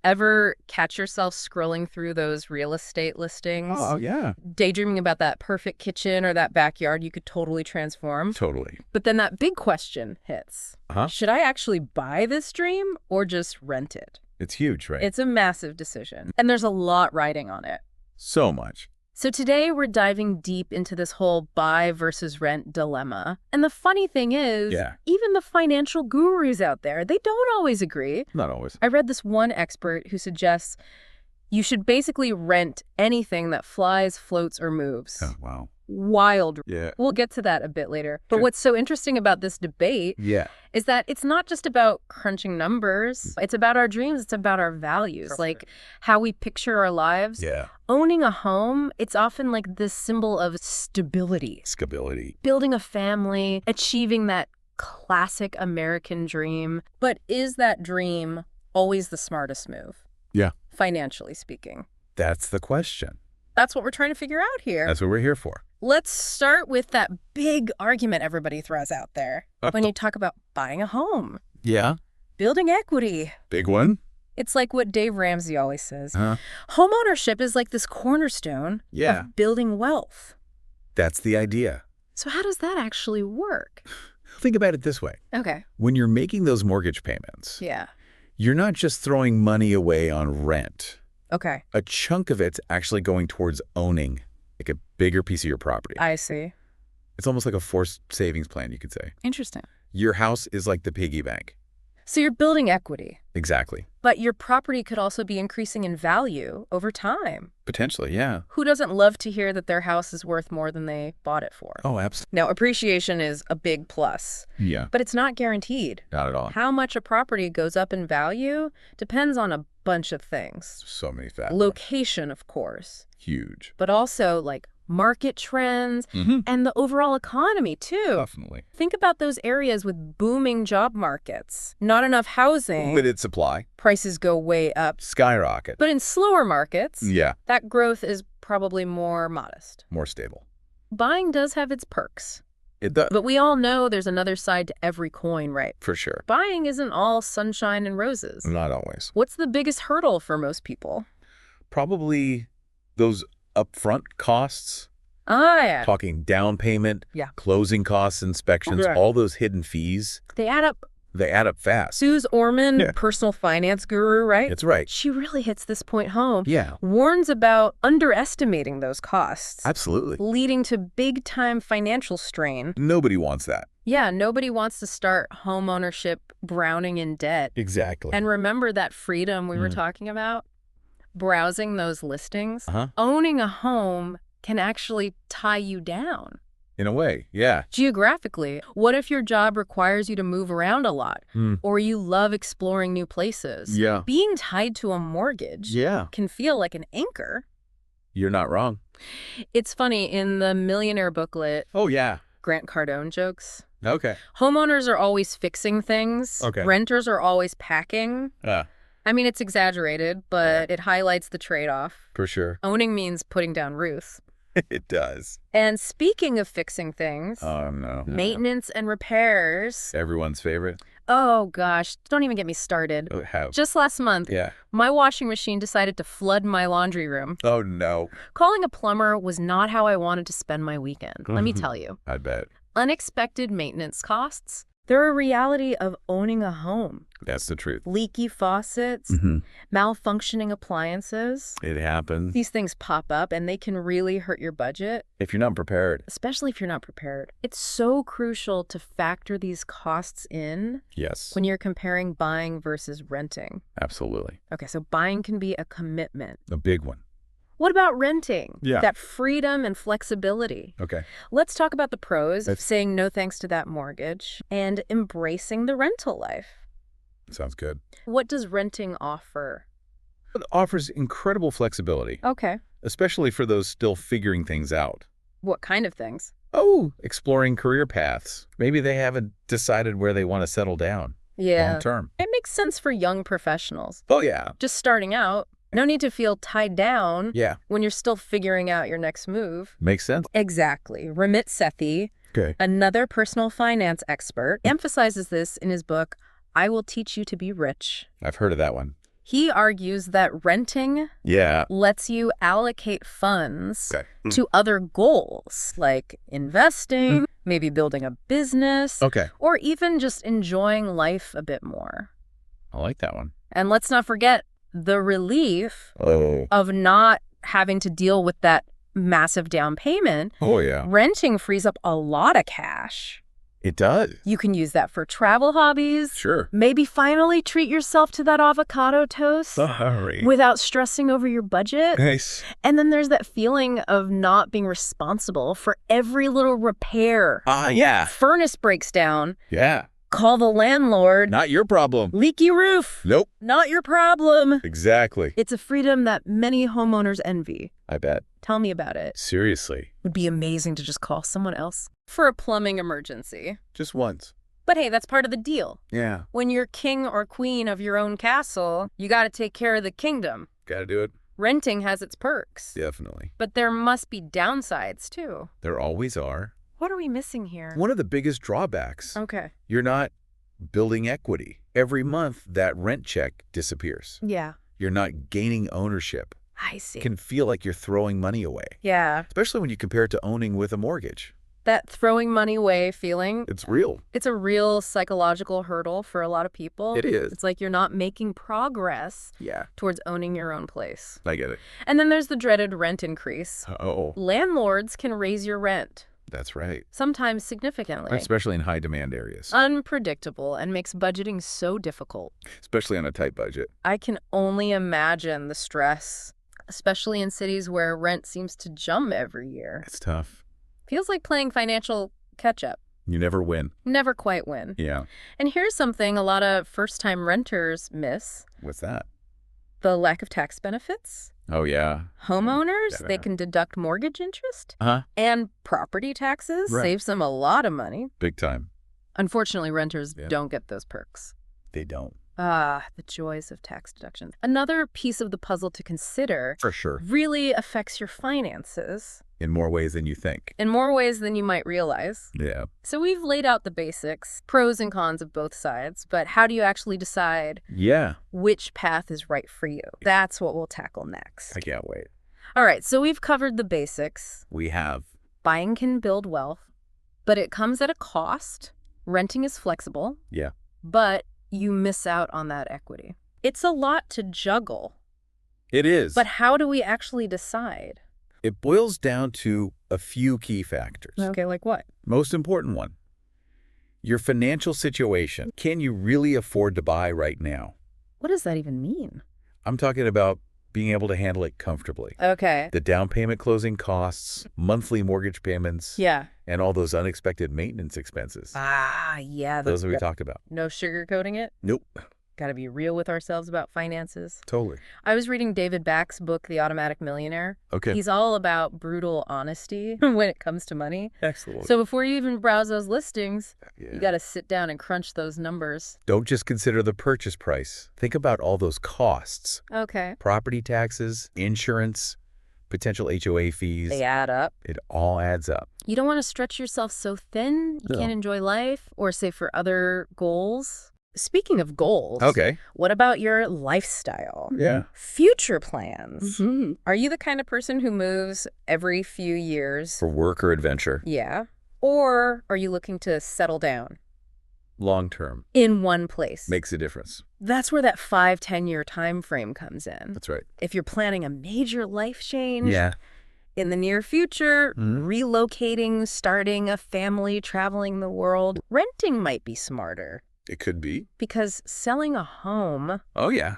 Ever catch yourself scrolling through those real estate listings? Oh, yeah. Daydreaming about that perfect kitchen or that backyard you could totally transform? Totally. But then that big question hits. Uh-huh. Should I actually buy this dream or just rent it? It's huge, right? It's a massive decision, and there's a lot riding on it. So much. So today we're diving deep into this whole buy versus rent dilemma. And the funny thing is, even the financial gurus out there, they don't always agree. Not always. I read this one expert who suggests you should basically rent anything that flies, floats, or moves. Oh, wow. Wild. Yeah. We'll get to that a bit later. But Sure. what's so interesting about this debate is that it's not just about crunching numbers. It's about our dreams. It's about our values, like how we picture our lives. Yeah. Owning a home, it's often like this symbol of stability. Stability. Building a family, achieving that classic American dream. But is that dream always the smartest move? Yeah. Financially speaking. That's the question. That's what we're trying to figure out here. That's what we're here for. Let's start with that big argument everybody throws out there when you talk about buying a home. Yeah. Building equity. Big one. It's like what Dave Ramsey always says. Homeownership is like this cornerstone of building wealth. That's the idea. So how does that actually work? Think about it this way. Okay. When you're making those mortgage payments, you're not just throwing money away on rent. Okay. A chunk of it's actually going towards owning like a bigger piece of your property. I see. It's almost like a forced savings plan, you could say. Interesting. Your house is like the piggy bank. So you're building equity. Exactly. But your property could also be increasing in value over time. Potentially, yeah. Who doesn't love to hear that their house is worth more than they bought it for? Oh, absolutely. Now, appreciation is a big plus. Yeah. But it's not guaranteed. Not at all. How much a property goes up in value depends on a bunch of things. So many factors. Location, of course. Huge. But also, like, market trends and the overall economy, too. Definitely. Think about those areas with booming job markets. Not enough housing. Limited supply. Prices go way up. Skyrocket. But in slower markets, yeah, that growth is probably more modest. more stable. Buying does have its perks. It does. But we all know there's another side to every coin, right? For sure. Buying isn't all sunshine and roses. Not always. What's the biggest hurdle for most people? Probably those upfront costs. Ah, yeah. Talking down payment, closing costs, inspections, all those hidden fees. They add up. They add up fast. Suze Orman, personal finance guru, right? That's right. She really hits this point home. Yeah. Warns about underestimating those costs. Absolutely. Leading to big-time financial strain. Nobody wants that. Yeah, nobody wants to start homeownership drowning in debt. Exactly. And remember that freedom we were talking about? Browsing those listings? Owning a home can actually tie you down. In a way, yeah. Geographically, what if your job requires you to move around a lot? Or you love exploring new places? Yeah. Being tied to a mortgage can feel like an anchor. You're not wrong. It's funny, in the Millionaire booklet, Oh, yeah. Grant Cardone jokes, Okay. homeowners are always fixing things. Okay. Renters are always packing. I mean, it's exaggerated, but it highlights the trade-off. For sure. Owning means putting down roots. It does. And speaking of fixing things, Oh, no. maintenance and repairs. Everyone's favorite. Oh, gosh, don't even get me started. Oh, how? Just last month, my washing machine decided to flood my laundry room. Oh, no. Calling a plumber was not how I wanted to spend my weekend, let me tell you. I bet. Unexpected maintenance costs, they're a reality of owning a home. That's the truth. Leaky faucets, malfunctioning appliances. It happens. These things pop up and they can really hurt your budget, If you're not prepared. especially if you're not prepared. It's so crucial to factor these costs in Yes. when you're comparing buying versus renting. Absolutely. Okay, so buying can be a commitment. A big one. What about renting? Yeah. That freedom and flexibility. Okay. Let's talk about the pros of saying no thanks to that mortgage and embracing the rental life. Sounds good. What does renting offer? It offers incredible flexibility, Okay. especially for those still figuring things out. What kind of things? Oh, exploring career paths. Maybe they haven't decided where they want to settle down Yeah. long term. It makes sense for young professionals. Oh, yeah. Just starting out, no need to feel tied down Yeah. when you're still figuring out your next move. Makes sense. Exactly. Ramit Sethi, Okay. another personal finance expert, emphasizes this in his book, I Will Teach You to Be Rich. I've heard of that one. He argues that renting lets you allocate funds to other goals, like investing, maybe building a business, or even just enjoying life a bit more. I like that one. And let's not forget the relief of not having to deal with that massive down payment. Oh, yeah. Renting frees up a lot of cash. It does. You can use that for travel hobbies. Sure. Maybe finally treat yourself to that avocado toast without stressing over your budget. Nice. And then there's that feeling of not being responsible for every little repair. Yeah. Furnace breaks down. Yeah. Call the landlord. Not your problem. Leaky roof. Nope. Not your problem. Exactly. It's a freedom that many homeowners envy. I bet. Tell me about it. Seriously. Would be amazing to just call someone else for a plumbing emergency. Just once. But hey, that's part of the deal. Yeah. When you're king or queen of your own castle, you got to take care of the kingdom. Gotta do it. Renting has its perks. Definitely. But there must be downsides, too. There always are. What are we missing here? One of the biggest drawbacks. Okay. You're not building equity. Every month, that rent check disappears. Yeah. You're not gaining ownership. I see. It can feel like you're throwing money away. Yeah. Especially when you compare it to owning with a mortgage. That throwing money away feeling. It's real. It's a real psychological hurdle for a lot of people. It is. It's like you're not making progress towards owning your own place. I get it. And then there's the dreaded rent increase. Uh-oh. Landlords can raise your rent. That's right. Sometimes significantly. Especially in high-demand areas. Unpredictable and makes budgeting so difficult. Especially on a tight budget. I can only imagine the stress, especially in cities where rent seems to jump every year. It's tough. Feels like playing financial catch-up. You never win. Never quite win. Yeah. And here's something a lot of first-time renters miss. What's that? The lack of tax benefits. Oh, yeah. Homeowners, they can deduct mortgage interest and property taxes. Right. Saves them a lot of money. Big time. Unfortunately, renters don't get those perks. They don't. Ah, the joys of tax deductions. Another piece of the puzzle to consider For sure. really affects your finances. In more ways than you think. In more ways than you might realize. Yeah. So we've laid out the basics, pros and cons of both sides, but how do you actually decide which path is right for you? That's what we'll tackle next. I can't wait. All right, so we've covered the basics. We have. Buying can build wealth, but it comes at a cost. Renting is flexible. Yeah. But you miss out on that equity. It's a lot to juggle. It is. But how do we actually decide? It boils down to a few key factors. Okay, like what? Most important one. Your financial situation. Can you really afford to buy right now? What does that even mean? I'm talking about being able to handle it comfortably. Okay. The down payment closing costs, monthly mortgage payments. Yeah. And all those unexpected maintenance expenses. Ah, yeah. Those we talked about. No sugarcoating it? Nope. Got to be real with ourselves about finances. Totally. I was reading David Back's book, The Automatic Millionaire. Okay. He's all about brutal honesty when it comes to money. Excellent. So before you even browse those listings, you got to sit down and crunch those numbers. Don't just consider the purchase price. Think about all those costs. Okay. Property taxes, insurance, potential HOA fees. They add up. It all adds up. You don't want to stretch yourself so thin you can't enjoy life or save for other goals. Speaking of goals, what about your lifestyle? Yeah. Future plans. Mm-hmm. Are you the kind of person who moves every few years? For work or adventure? Yeah. Or are you looking to settle down? Long term. In one place. Makes a difference. That's where that 5-10-year time frame comes in. That's right. If you're planning a major life change in the near future, relocating, starting a family, traveling the world, renting might be smarter. It could be. Because selling a home... Oh, yeah.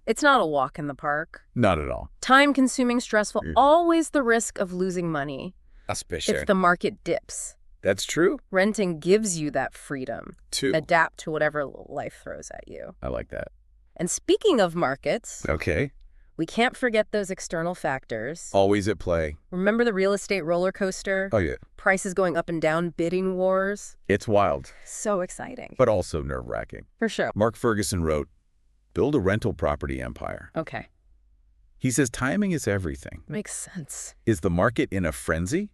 It's not a walk in the park. Not at all. Time-consuming, stressful, always the risk of losing money. Especially if the market dips. That's true. Renting gives you that freedom to adapt to whatever life throws at you. I like that. And speaking of markets... Okay. We can't forget those external factors. Always at play. Remember the real estate roller coaster? Oh, yeah. Prices going up and down, bidding wars. It's wild. So exciting. But also nerve-wracking. For sure. Mark Ferguson wrote, "Build a rental property empire." Okay. He says timing is everything. Makes sense. Is the market in a frenzy?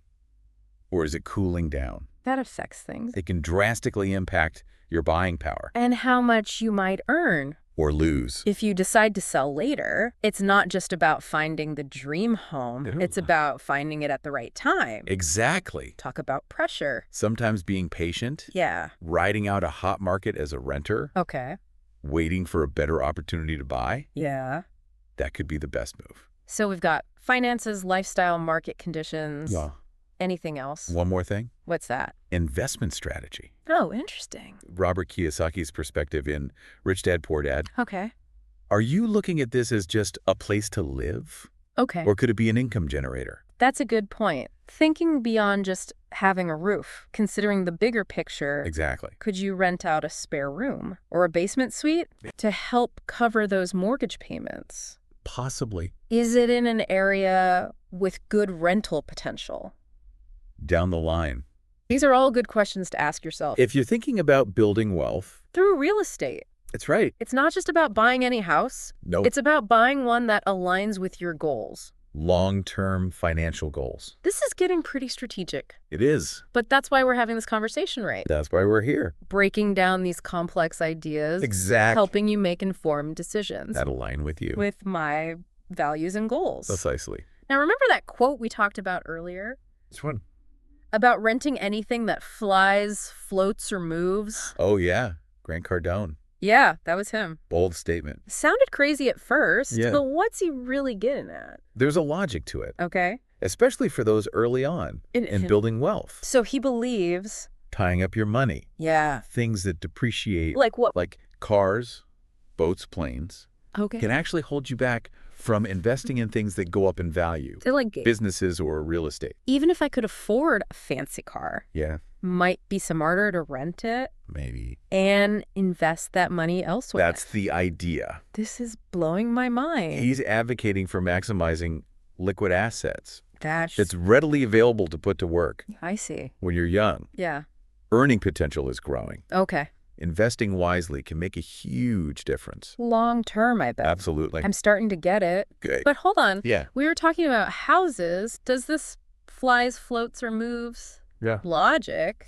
Or is it cooling down? That affects things. It can drastically impact your buying power. And how much you might earn. or lose. If you decide to sell later, it's not just about finding the dream home. Ew. It's about finding it at the right time. Exactly. Talk about pressure. Sometimes being patient. Yeah. Riding out a hot market as a renter. Okay. Waiting for a better opportunity to buy. Yeah. That could be the best move. So we've got finances, lifestyle, market conditions. Yeah. Anything else? One more thing. What's that? Investment strategy. Oh, interesting. Robert Kiyosaki's perspective in Rich Dad, Poor Dad. Okay. Are you looking at this as just a place to live? Okay. Or could it be an income generator? That's a good point. Thinking beyond just having a roof, considering the bigger picture. Exactly. Could you rent out a spare room or a basement suite to help cover those mortgage payments? Possibly. Is it in an area with good rental potential? Down the line. These are all good questions to ask yourself. If you're thinking about building wealth. Through real estate. That's right. It's not just about buying any house. No. It's about buying one that aligns with your goals. Long-term financial goals. This is getting pretty strategic. It is. But that's why we're having this conversation, right? That's why we're here. Breaking down these complex ideas. Exactly. Helping you make informed decisions. That align with you. With my values and goals. Precisely. Now, remember that quote we talked about earlier? Which one? About renting anything that flies, floats, or moves? Oh, yeah. Grant Cardone. Yeah, that was him. Bold statement. Sounded crazy at first, yeah. But what's he really getting at? There's a logic to it. Okay. Especially for those early on in building wealth. So he believes... Tying up your money. Yeah. Things that depreciate. Like what? Like cars, boats, planes. Okay. Can actually hold you back from investing in things that go up in value. They're like businesses or real estate. Even if I could afford a fancy car. Yeah. Might be smarter to rent it. Maybe. And invest that money elsewhere. That's the idea. This is blowing my mind. He's advocating for maximizing liquid assets. It's readily available to put to work. I see. When you're young. Yeah. Earning potential is growing. Okay. Investing wisely can make a huge difference. Long term, I bet. Absolutely. I'm starting to get it. Good. But hold on. Yeah. We were talking about houses. Does this flies, floats, or moves logic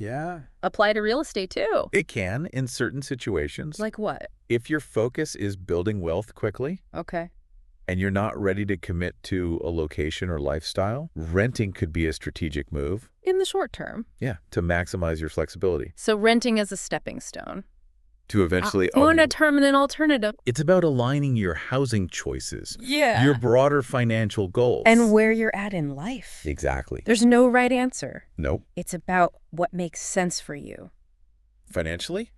apply to real estate too? It can in certain situations. Like what? If your focus is building wealth quickly. Okay. And you're not ready to commit to a location or lifestyle, renting could be a strategic move. In the short term. Yeah, to maximize your flexibility. So renting as a stepping stone. To eventually own a permanent alternative. It's about aligning your housing choices. Yeah. Your broader financial goals. And where you're at in life. Exactly. There's no right answer. Nope. It's about what makes sense for you. Financially?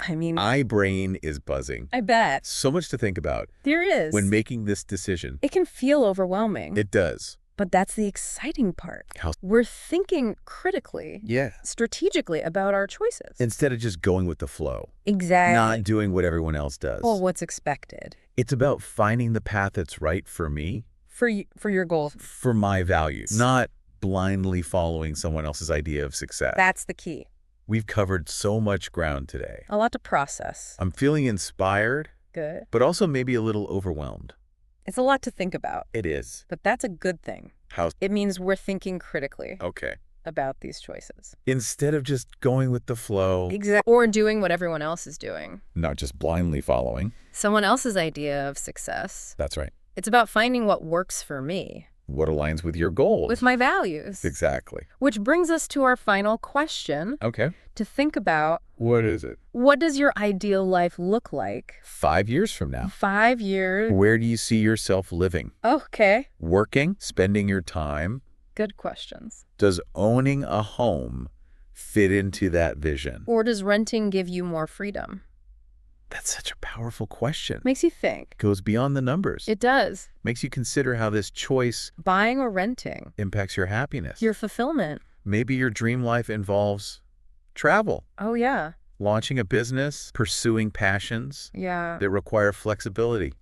I mean... My brain is buzzing. I bet. So much to think about. There is. When making this decision. It can feel overwhelming. It does. But that's the exciting part. How? We're thinking critically, strategically about our choices. Instead of just going with the flow. Exactly. Not doing what everyone else does. Well, what's expected. It's about finding the path that's right for me. For your goals. For my values. Not blindly following someone else's idea of success. That's the key. We've covered so much ground today. A lot to process. I'm feeling inspired. Good. But also maybe a little overwhelmed. It's a lot to think about. It is. But that's a good thing. How? It means we're thinking critically. Okay. About these choices. Instead of just going with the flow. Exactly. Or doing what everyone else is doing. Not just blindly following. Someone else's idea of success. That's right. It's about finding what works for me. What aligns with your goals. With my values. Exactly. Which brings us to our final question. Okay. To think about. What is it? What does your ideal life look like? 5 years from now. 5 years. Where do you see yourself living? Okay. Working? Spending your time? Good questions. Does owning a home fit into that vision? Or does renting give you more freedom? That's such a powerful question. Makes you think. Goes beyond the numbers. It does. Makes you consider how this choice, buying or renting, impacts your happiness. Your fulfillment. Maybe your dream life involves travel. Oh, yeah. Launching a business, pursuing passions that require flexibility.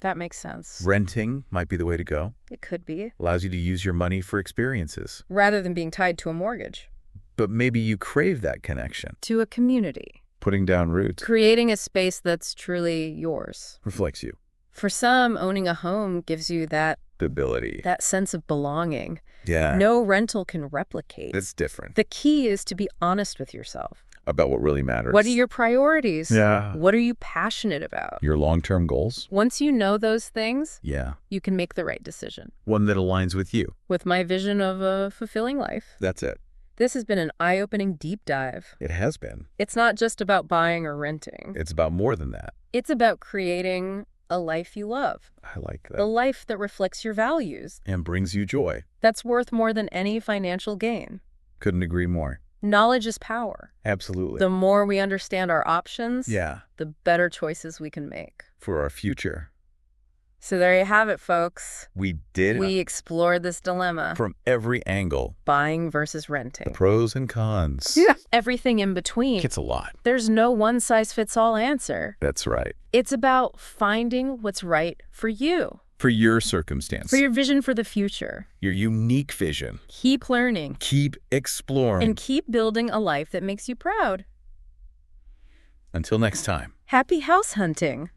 That makes sense. Renting might be the way to go. It could be. Allows you to use your money for experiences. Rather than being tied to a mortgage. But maybe you crave that connection. To a community. Putting down roots. Creating a space that's truly yours. Reflects you. For some, owning a home gives you that stability. That sense of belonging. Yeah. No rental can replicate. It's different. The key is to be honest with yourself. about what really matters. What are your priorities? Yeah. What are you passionate about? Your long-term goals? Once you know those things, yeah, you can make the right decision. One that aligns with you. With my vision of a fulfilling life. That's it. This has been an eye-opening deep dive. It has been. It's not just about buying or renting. It's about more than that. It's about creating a life you love. I like that. The life that reflects your values. And brings you joy. That's worth more than any financial gain. Couldn't agree more. Knowledge is power. Absolutely. The more we understand our options, yeah, the better choices we can make. For our future. So there you have it, folks. We did. We explored this dilemma. From every angle. Buying versus renting. The pros and cons. Yeah. Everything in between. It's a lot. There's no one-size-fits-all answer. That's right. It's about finding what's right for you. For your circumstance. For your vision for the future. Your unique vision. Keep learning. Keep exploring. And keep building a life that makes you proud. Until next time. Happy house hunting.